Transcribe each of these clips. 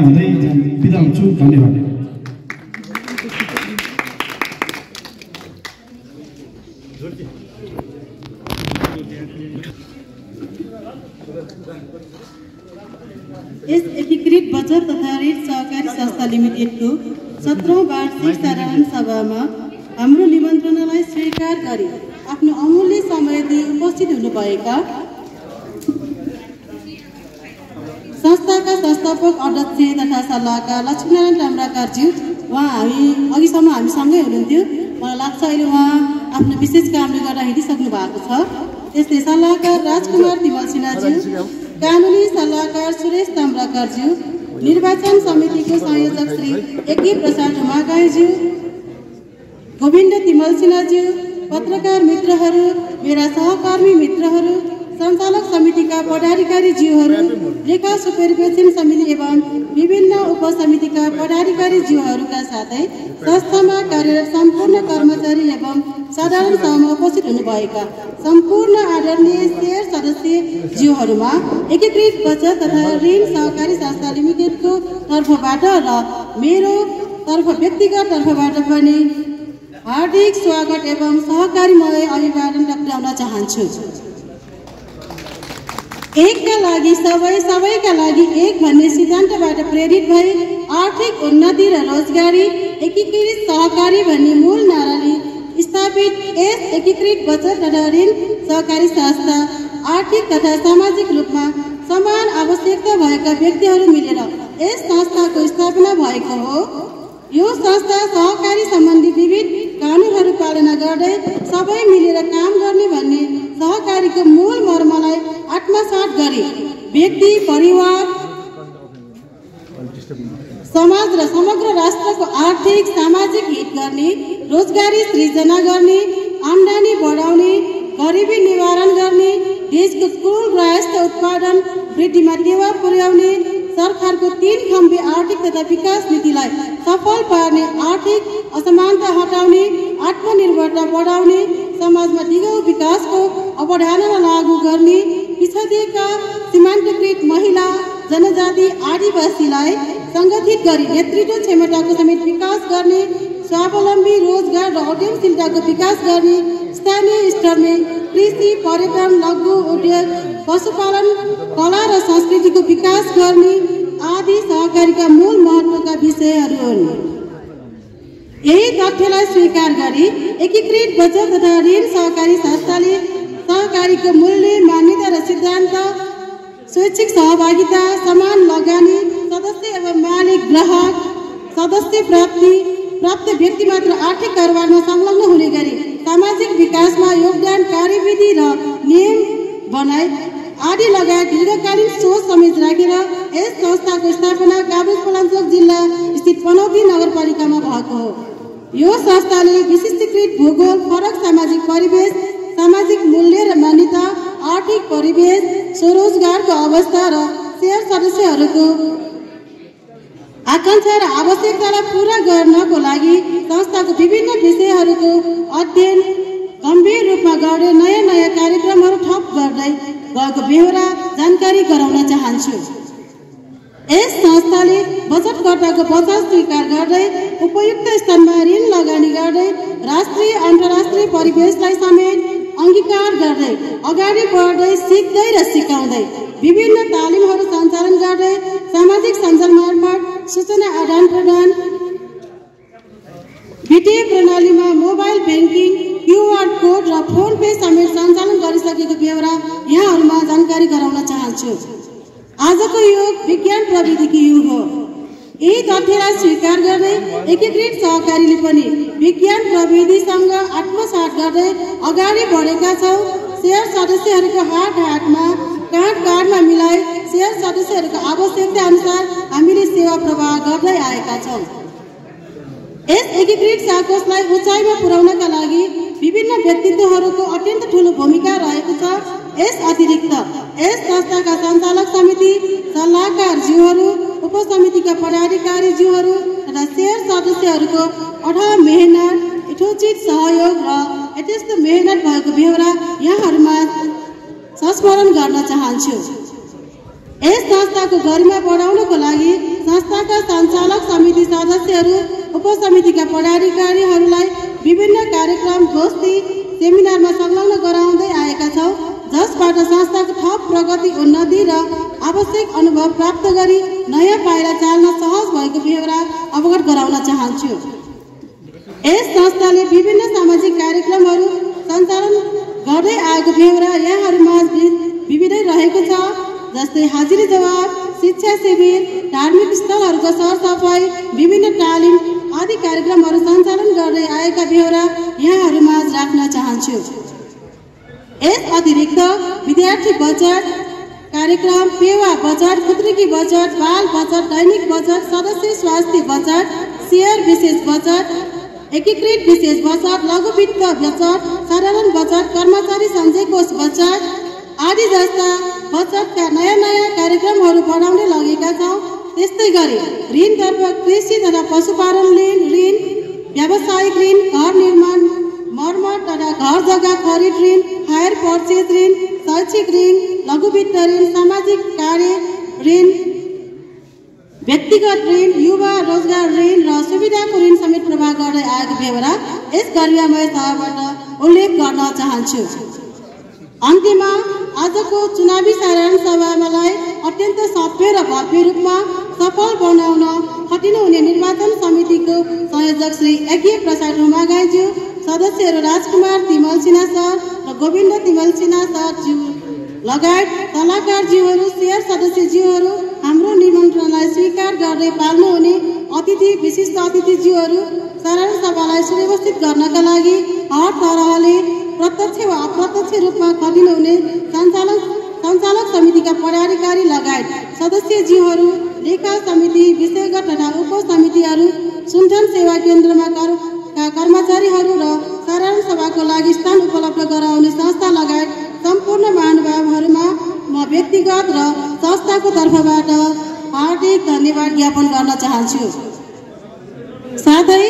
भन्दै बिदा हुन्छु। धन्यवाद। यस एकीकृत बचत तथा ऋण सहकारी संस्था लिमिटेडको 17औं वार्षिक साधारण सभामा हाम्रो निमन्त्रणालाई स्वीकार गरी आफ्नो अमूल्य समय दिई उपस्थित हुनुभएका संस्थाका संस्थापक अध्यक्ष तथा सल्लाहकार लक्ष्मीनारायण टाम्राकारज्यू, उहाँ अघिसम्म हामीसँगै हुनुहुन्थ्यो। मलाई लाग्छ अहिले उहाँ आफ्नो विशेष कामले गर्दा हिँडिसक्नु भएको छ। त्यस्तै सल्लाहकार राजकुमार तिमल सिन्हाज्यू, कानुनी सल्लाहकार सुरेश ताम्राकारज्यू, निर्वाचन समितिको संयोजक श्री एकी प्रसाद उमागाईज्यू, गोविन्द तिमल सिन्हाज्यू, पत्रकार मित्रहरू, मेरा सहकर्मी मित्रहरू, सञ्चालक समितिका पदाधिकारीज्यूहरू, लेखा सुपरिवेक्षण समिति एवं विभिन्न उपसमितिका पदाधिकारीज्यूहरूका साथै संस्थामा कार्यरत सम्पूर्ण कर्मचारी एवं साधारण सभामा उपस्थित हुनुभएका सम्पूर्ण आदरणीय शेयर सदस्यज्यूहरूमा एकीकृत बचत तथा ऋण सहकारी संस्था लिमिटेडको तर्फबाट र मेरो व्यक्तिगत तर्फबाट पनि हार्दिक स्वागत एवं सहकारीमय अभिवादन टक्राउन चाहन्छु। एकका लागि सबै, सबैका लागि एक भन्ने सिद्धान्तबाट प्रेरित भई आर्थिक उन्नति र रोजगारी, एकीकृत सहकारी भन्ने मूल नाराले स्थापित यस एकीकृत बचत तथा ऋण सहकारी संस्था आर्थिक तथा सामाजिक रूपमा समान आवश्यकता भएका व्यक्तिहरू मिलेर यस संस्थाको स्थापना भएको हो। यो संस्था सहकारी सम्बन्धी विविध कानुनहरू पालना गर्दै सबै मिलेर काम गर्ने भन्ने सहकारीको मूल मर्मलाई आत्मसात गरी व्यक्ति, परिवार, समाज र समग्र राष्ट्रको आर्थिक सामाजिक हित गर्ने, रोजगारी सृजना गर्ने, आम्दानी बढाउने, गरिबी निवारण गर्ने, देशको कुल राष्ट्र उत्पादन वृद्धिमा टेवा पुर्याउने, सरकारको 3 खम्बे आर्थिक तथा विकास नीतिलाई सफल पार्ने, आर्थिक असमानता हटाउने, आत्मनिर्भरता बढाउने, समाजमा दिगो विकासको अवधारणा लागू गर्ने, पिछडिएका सीमान्तकृत महिला, जनजाति, आदिवासीलाई संगठित गरी नेतृत्व क्षमताको समेत विकास गर्ने, स्वावलम्बी रोजगार र उद्यमशीलताको विकास गर्ने, स्थानीय स्तरमा कृषि, पर्यटन, लघु उद्योग, पशुपालन, कला र संस्कृतिको विकास गर्ने आदि सहकारीका मूल महत्त्वका विषयहरू हुन्। यही तथ्यलाई स्वीकार गरी एकीकृत बचत तथा ऋण सहकारी संस्थाले सहकारीको मूल्य, मान्यता र सिद्धान्त, स्वैच्छिक सहभागिता, समान लगानी, सदस्य एवं मालिक, ग्राहक, सदस्य प्राप्त व्यक्ति मात्र आर्थिक कारोबारमा संलग्न हुने गरी सामाजिक विकासमा योगदान, कार्यविधि र नियम बनाई आदि लगायत दीर्घकालीन सोच समेत राखेर यस संस्थाको स्थापना काभ्रे पलाञ्चोक जिल्ला स्थित पनौती नगरपालिकामा भएको हो। यो संस्थाले विशिष्टीकृत भूगोल, फरक सामाजिक परिवेश, सामाजिक मूल्य र मान्यता, आर्थिक परिवेश, स्वरोजगारको अवस्था र शेयर सदस्यहरूको आकांक्षा र आवश्यकतालाई पूरा गर्नको लागि संस्थाको विभिन्न विषयहरूको अध्ययन गम्भीर रूपमा गर्दै नयाँ कार्यक्रमहरू थप गर्दै गएको बेहोरा जानकारी गराउन चाहन्छु। यस संस्थाले बचतकर्ताको बचत स्वीकार गर्दै उपयुक्त स्थानमा ऋण लगानी गर्दै राष्ट्रिय अन्तर्राष्ट्रिय परिवेशलाई समेत अंगीकार गर्दै अगाडि बढ्दै सिक्दै र सिकाउँदै विभिन्न तालिमहरू सञ्चालन गर्दै सामाजिक सञ्जाल मार्फत सूचना आदान प्रदान, वित्तीय प्रणालीमा मोबाइल ब्याङ्किङ, QR कोड र फोन पे समेत सञ्चालन गरिसकेको बेहोरा यहाँहरूमा जानकारी गराउन चाहन्छु। आजको युग विज्ञान प्रविधिको युग हो। यही तथ्यलाई स्वीकार गर्दै एकीकृत सहकारीले पनि विज्ञान प्रविधिसँग आत्मसात गर्दै अगाडि बढेका छौँ। शेयर सदस्यहरूको हातमा काँधमा मिलाई शेयर सदस्यहरूको आवश्यकता अनुसार हामीले सेवा प्रवाह गर्दै आएका छौँ। यस एकीकृत साकोषलाई उचाइमा पुर्याउनका लागि विभिन्न व्यक्तित्वहरूको अत्यन्त ठूलो भूमिका रहेको छ। यस अतिरिक्त यस संस्थाका सञ्चालक समिति, सल्लाहकारज्यूहरू, उपसमितिका पदाधिकारीज्यूहरू तथा शेयर सदस्यहरूको अथाह मेहनत, यथोचित सहयोग र यथेष्ट मेहनत भएको बेहोरा यहाँहरूमा संस्मरण गर्न चाहन्छु। यस संस्थाको गरिमा बढाउनको लागि संस्थाका सञ्चालक समिति सदस्यहरू, उपसमितिका पदाधिकारीहरूलाई विभिन्न कार्यक्रम, गोष्ठी, सेमिनारमा संलग्न गराउँदै आएका छौँ, जसबाट संस्थाको थप प्रगति, उन्नति र आवश्यक अनुभव प्राप्त गरी नयाँ पाइला चाल्न सहज भएको बेहोरा अवगत गराउन चाहन्छु। यस संस्थाले विभिन्न सामाजिक कार्यक्रमहरू सञ्चालन गर्दै आएको बेहोरा यहाँहरूमा विविधै रहेको छ, जस्तै हाजिरी जवाब, शिक्षा शिविर, धार्मिक स्थलहरूको सरसफाई, विभिन्न तालिम आदि कार्यक्रमहरू सञ्चालन गर्दै आएका बेहोरा यहाँहरूमा राख्न चाहन्छु। यस अतिरिक्त विद्यार्थी बचत कार्यक्रम, पेवा बचत, पुत्रीकी बचत, बाल बचत, दैनिक बचत, सदस्य स्वास्थ्य बचत, शेयर विशेष बचत, एकीकृत विशेष बचत, लघु वित्त बचत, साधारण बचत, कर्मचारी सञ्चय कोष बचत आदि जस्ता बचतका नयाँ कार्यक्रमहरू बनाउँदै लगेका छौँ। त्यस्तै गरी ऋणतर्फ कृषि तथा पशुपालन ऋण, व्यावसायिक ऋण, घर निर्माण मर्मत तथा घर जग्गा खरिद ऋण, हायर पर्चेज ऋण, शैक्षिक ऋण, लघु वित्त ऋण, सामाजिक कार्य ऋण, व्यक्तिगत ऋण, युवा रोजगार ऋण र सुविधाको ऋण समेत प्रवाह गर्दै आएको बेहोरा यस गरिमामय सभाबाट उल्लेख गर्न चाहन्छु। अन्त्यमा आजको चुनावी साधारण सभालाई अत्यन्त सभ्य र भव्य रूपमा सफल बनाउन खटिनु हुने निर्वाचन समितिको संयोजक श्री यज्ञ प्रसाद हुमागाईज्यू, सदस्यहरू राजकुमार तिमल सिन्हा सर र गोविन्द तिमल सिन्हा सरज्यू लगायत सल्लाहकारज्यूहरू, शेयर सदस्यज्यूहरू, हाम्रो निमन्त्रणलाई स्वीकार गर्दै पाल्नुहुने अतिथि, विशिष्ट अतिथिज्यूहरू, साधारण सभालाई सुव्यवस्थित गर्नका लागि हर तरहले प्रत्यक्ष वा अप्रत्यक्ष रूपमा खटिनुहुने सञ्चालक समितिका पदाधिकारी लगायत सदस्यज्यूहरू, लेखा समिति, विषयगत तथा उपसमितिहरू, सुनथान सेवा केन्द्रमा कर्मचारीहरू र साधारण सभाको लागि स्थान उपलब्ध गराउने संस्था लगायत सम्पूर्ण महानुभावहरूमा म व्यक्तिगत र संस्थाको तर्फबाट हार्दिक धन्यवाद ज्ञापन गर्न चाहन्छु। साथै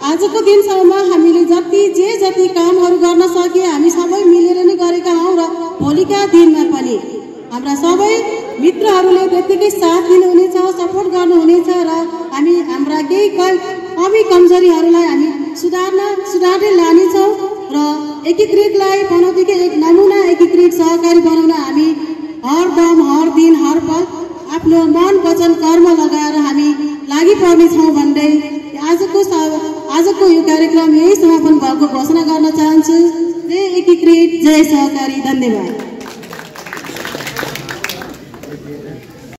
आजको दिनसम्म हामीले जति कामहरू गर्न सके हामी सबै मिलेर नै गरेका हौँ र भोलिका दिनमा पनि हाम्रा सबै मित्रहरूले त्यतिकै साथ दिनुहुनेछ, सपोर्ट गर्नुहुनेछ र हामी हाम्रा केही कमी कमजोरीहरूलाई हामी सुधार्दै लानेछौँ र एकीकृतलाई बनौटीकै एक नमुना एकीकृत सहकारी बनाउन हामी हरदम, हर दिन, हर पल आफ्नो मन, वचन, कर्म लगाएर हामी लागि पर्नेछौँ भन्दै आजको यो कार्यक्रम यही समापन भएको घोषणा गर्न चाहन्छु। जय एकीकृत, जय सहकारी। धन्यवाद।